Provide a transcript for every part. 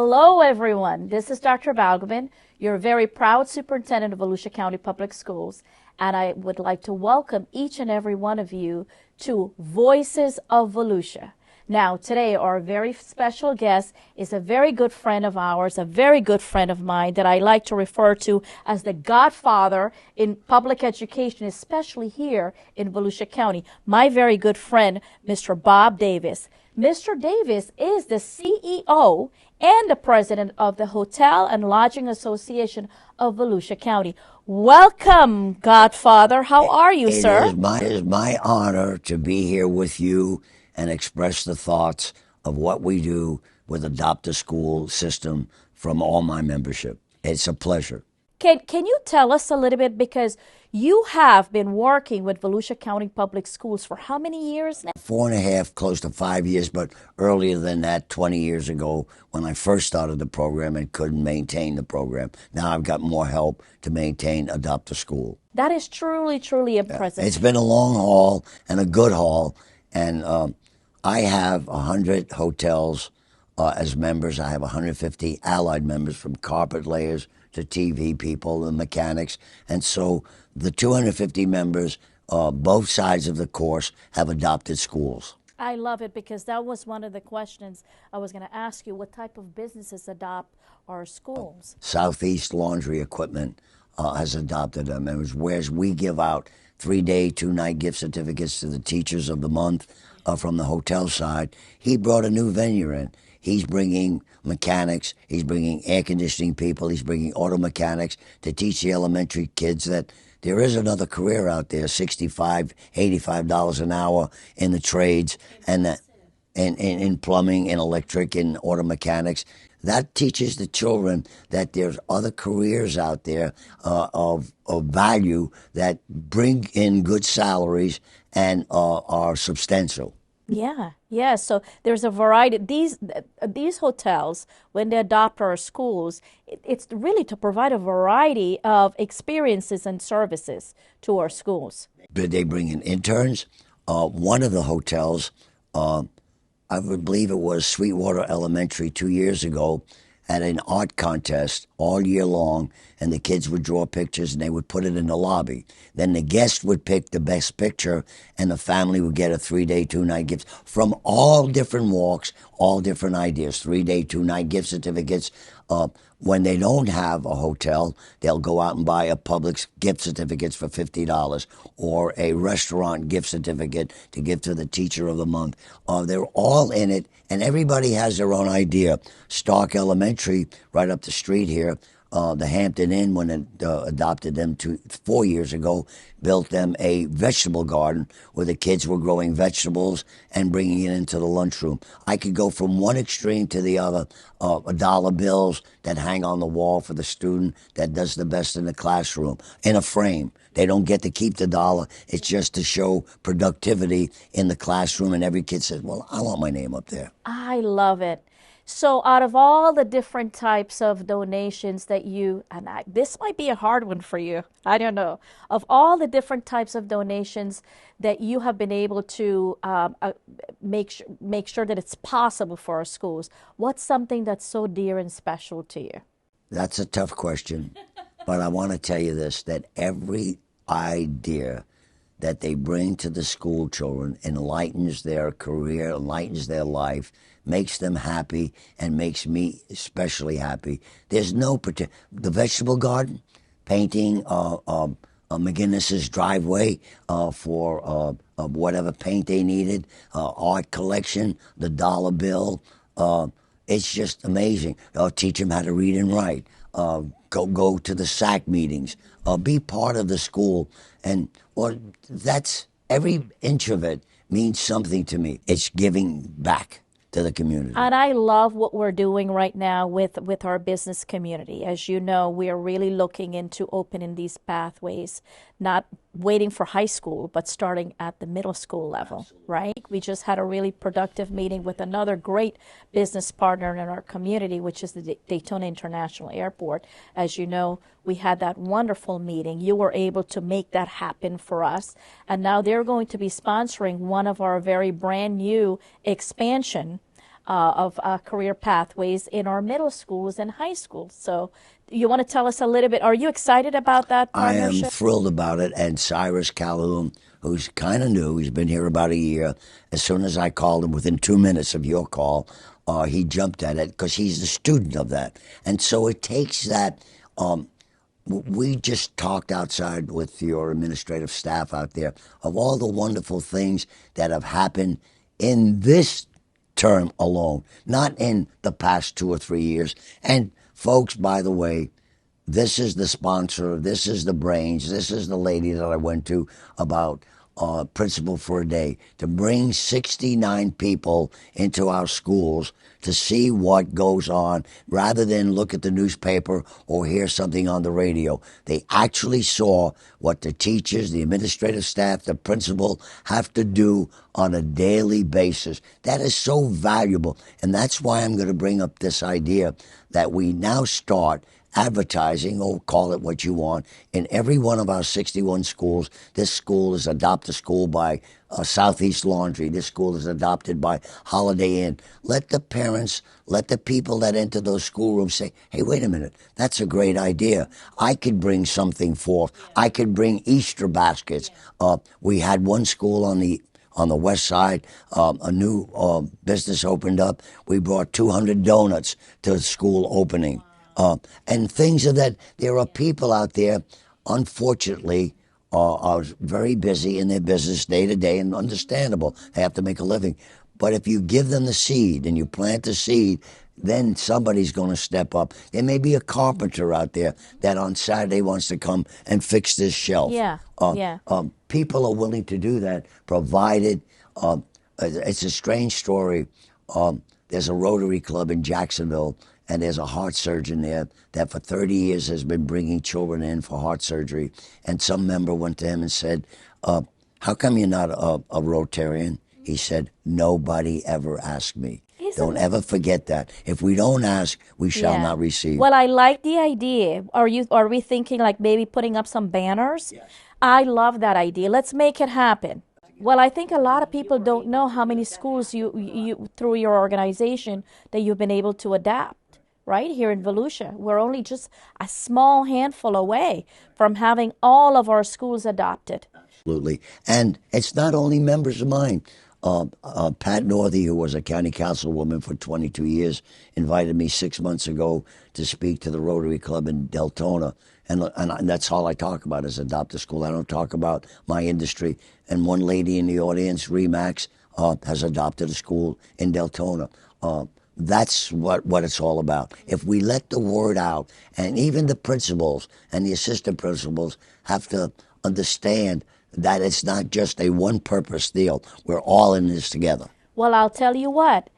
Hello, everyone. This is Dr. Balgobin, your very proud superintendent of Volusia County Public Schools, and I would like to welcome each and every one of you to Voices of Volusia. Now, today, our very special guest is a very good friend of ours, a very good friend of mine that I like to refer to as the godfather in public education, especially here in Volusia County. My very good friend, Mr. Bob Davis. Mr. Davis is the CEO and the president of the Hotel and Lodging Association of Volusia County. Welcome, Godfather. How are you, sir? It is my honor to be here with you and express the thoughts of what we do with Adopt a School system from all my membership. It's a pleasure. Can you tell us a little bit, because you have been working with Volusia County Public Schools for how many years now? 4.5, close to 5 years, but earlier than that, 20 years ago, when I first started the program and couldn't maintain the program. Now I've got more help to maintain Adopt a School. That is truly, truly impressive. It's been a long haul and a good haul, and I have 100 hotels as members. I have 150 allied members, from carpet layers to TV people and mechanics. And so the 250 members, both sides of the course, have adopted schools. I love it, because that was one of the questions I was going to ask you. What type of businesses adopt our schools? Southeast Laundry Equipment has adopted them. And whereas we give out 3-day, 2-night gift certificates to the teachers of the month from the hotel side, he brought a new venue in. He's bringing mechanics, he's bringing air conditioning people, he's bringing auto mechanics to teach the elementary kids that there is another career out there, $65, $85 an hour in the trades, and that in plumbing and electric and auto mechanics. That teaches the children that there's other careers out there of value that bring in good salaries and are substantial. Yeah. So there's a variety. These hotels, when they adopt our schools, it's really to provide a variety of experiences and services to our schools. They bring in interns. One of the hotels, I would believe it was Sweetwater Elementary 2 years ago, had an art contest all year long, and the kids would draw pictures and they would put it in the lobby. Then the guest would pick the best picture, and the family would get a 3-day, 2-night gift from all different walks, all different ideas. 3-day, 2-night gift certificates. When they don't have a hotel, they'll go out and buy a Publix gift certificates for $50, or a restaurant gift certificate to give to the teacher of the month. They're all in it, and everybody has their own idea. Stark Elementary, right up the street here, the Hampton Inn, when it adopted them 4 years ago, built them a vegetable garden where the kids were growing vegetables and bringing it into the lunchroom. I could go from one extreme to the other. $dollar bills that hang on the wall for the student that does the best in the classroom in a frame. They don't get to keep the dollar. It's just to show productivity in the classroom, and every kid says, well, I want my name up there. I love it. So out of all the different types of donations that this might be a hard one for you, I don't know, of all the different types of donations that you have been able to make sure that it's possible for our schools, what's something that's so dear and special to you? That's a tough question, but I want to tell you this, that every idea that they bring to the school children enlightens their career, enlightens their life, makes them happy, and makes me especially happy. There's no the vegetable garden, painting McGinnis's driveway for whatever paint they needed, art collection, the dollar bill. It's just amazing. Teach them how to read and write. Go to the SAC meetings. Be part of the school, that's every inch of it means something to me. It's giving back to the community. And I love what we're doing right now with our business community. As you know, we are really looking into opening these pathways, not waiting for high school, but starting at the middle school level. Absolutely. Right? We just had a really productive meeting with another great business partner in our community, which is the Daytona International Airport. As you know, we had that wonderful meeting. You were able to make that happen for us. And now they're going to be sponsoring one of our very brand new expansion of career pathways in our middle schools and high schools. So you want to tell us a little bit, are you excited about that I am partnership? thrilled about it. And Cyrus Calhoun, who's kind of new, he's been here about a year. As soon as I called him, within 2 minutes of your call, he jumped at it because he's the student of that. And so it takes that. We just talked outside with your administrative staff out there of all the wonderful things that have happened in this term alone, not in the past 2 or 3 years. And folks, by the way, this is the sponsor, this is the brains, this is the lady that I went to about Principal for a Day, to bring 69 people into our schools to see what goes on rather than look at the newspaper or hear something on the radio. They actually saw what the teachers, the administrative staff, the principal have to do on a daily basis. That is so valuable. And that's why I'm going to bring up this idea that we now start advertising, or call it what you want, in every one of our 61 schools. This school is adopted school by Southeast Laundry. This school is adopted by Holiday Inn. Let the parents, let the people that enter those schoolrooms say, hey, wait a minute, that's a great idea. I could bring something forth. I could bring Easter baskets. We had one school on the west side, a new business opened up. We brought 200 donuts to the school opening. And things of that. There are people out there, unfortunately, are very busy in their business day to day, and understandable. They have to make a living. But if you give them the seed and you plant the seed, then somebody's going to step up. There may be a carpenter out there that on Saturday wants to come and fix this shelf. Yeah, yeah. People are willing to do that, provided it's a strange story. There's a Rotary Club in Jacksonville, and there's a heart surgeon there that for 30 years has been bringing children in for heart surgery. And some member went to him and said, how come you're not a Rotarian? He said, nobody ever asked me. Don't ever forget that. If we don't ask, we shall not receive. Well, I like the idea. Are we thinking like maybe putting up some banners? Yes. I love that idea. Let's make it happen. Well, I think a lot of people don't know how many schools you through your organization that you've been able to adapt. Right here in Volusia, we're only just a small handful away from having all of our schools adopted. Absolutely. And it's not only members of mine. Pat Northey, who was a county councilwoman for 22 years, invited me 6 months ago to speak to the Rotary Club in Deltona. And that's all I talk about is adopt a school. I don't talk about my industry. And one lady in the audience, Remax, has adopted a school in Deltona. That's what it's all about. If we let the word out, and even the principals and the assistant principals have to understand that it's not just a one-purpose deal. We're all in this together. Well, I'll tell you what.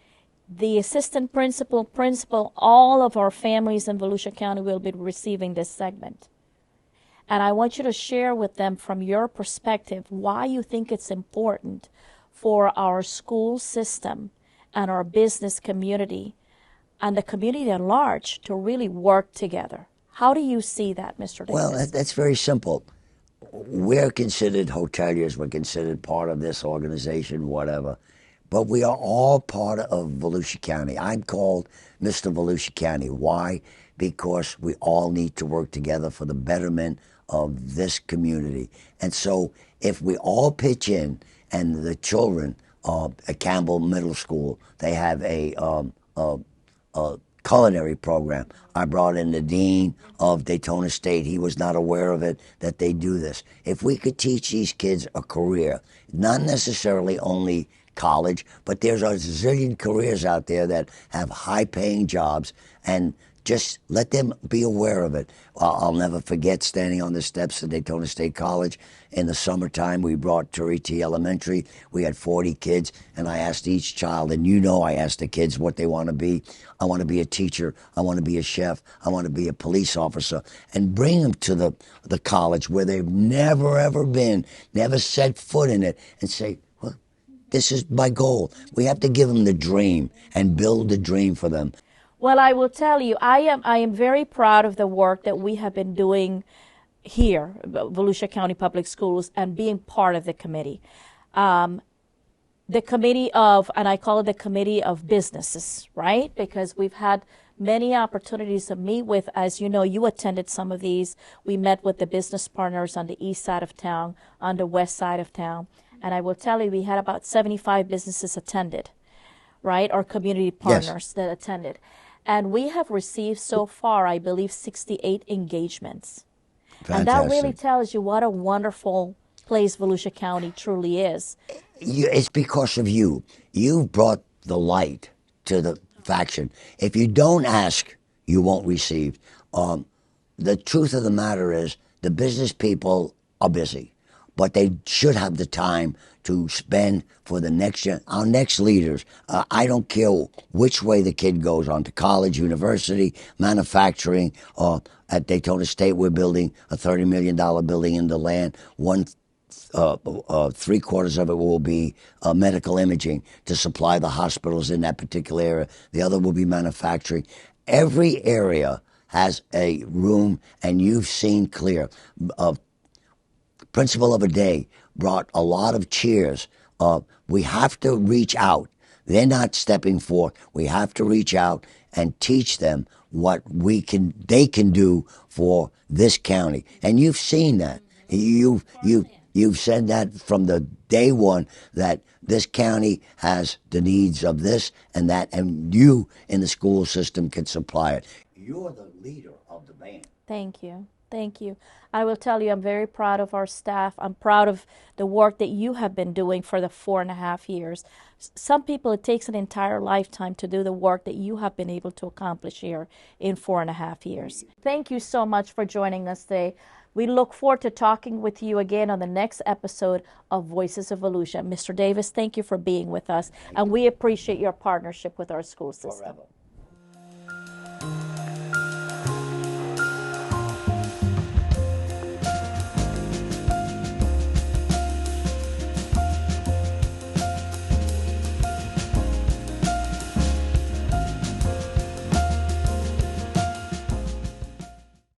The assistant principal, all of our families in Volusia County will be receiving this segment. And I want you to share with them from your perspective why you think it's important for our school system and our business community and the community at large to really work together. How do you see that, Mr. Davis? Well, that's very simple. We're considered hoteliers. We're considered part of this organization, whatever. But we are all part of Volusia County. I'm called Mr. Volusia County. Why? Because we all need to work together for the betterment of this community. And so if we all pitch in, and the children at Campbell Middle School, they have a culinary program. I brought in the dean of Daytona State. He was not aware of it, that they do this. If we could teach these kids a career, not necessarily only college, but there's a zillion careers out there that have high-paying jobs, and just let them be aware of it. I'll never forget standing on the steps of Daytona State College in the summertime. We brought Turi T Elementary. We had 40 kids, and I asked each child, and I asked the kids what they want to be. I want to be a teacher. I want to be a chef. I want to be a police officer. And bring them to the college where they've never, ever been, never set foot in it, and say, well, this is my goal. We have to give them the dream and build the dream for them. Well, I will tell you, I am very proud of the work that we have been doing here, Volusia County Public Schools, and being part of the committee. the committee of, and I call it the committee of businesses, right? Because we've had many opportunities to meet with, as you know, you attended some of these. We met with the business partners on the east side of town, on the west side of town. And I will tell you, we had about 75 businesses attended, right? Or community partners that attended. And we have received so far, I believe, 68 engagements. Fantastic. And that really tells you what a wonderful place Volusia County truly is. It's because of you. You've brought the light to the faction. If you don't ask, you won't receive. The truth of the matter is the business people are busy, but they should have the time to spend for the our next leaders. I don't care which way the kid goes, on to college, university, manufacturing. At Daytona State, we're building a $30 million building in the land. 3/4 of it will be medical imaging to supply the hospitals in that particular area. The other will be manufacturing. Every area has a room, and you've seen clear. Principal of a day brought a lot of cheers. We have to reach out. They're not stepping forth. We have to reach out and teach them what they can do for this county. And you've seen that. You've said that from the day one, that this county has the needs of this and that, and you in the school system can supply it. You're the leader of the band. Thank you. Thank you. I will tell you, I'm very proud of our staff. I'm proud of the work that you have been doing for the 4.5 years. Some people, it takes an entire lifetime to do the work that you have been able to accomplish here in 4.5 years. Thank you so much for joining us today. We look forward to talking with you again on the next episode of Voices of Volusia. Mr. Davis, thank you for being with us, and we appreciate your partnership with our school system. Forever.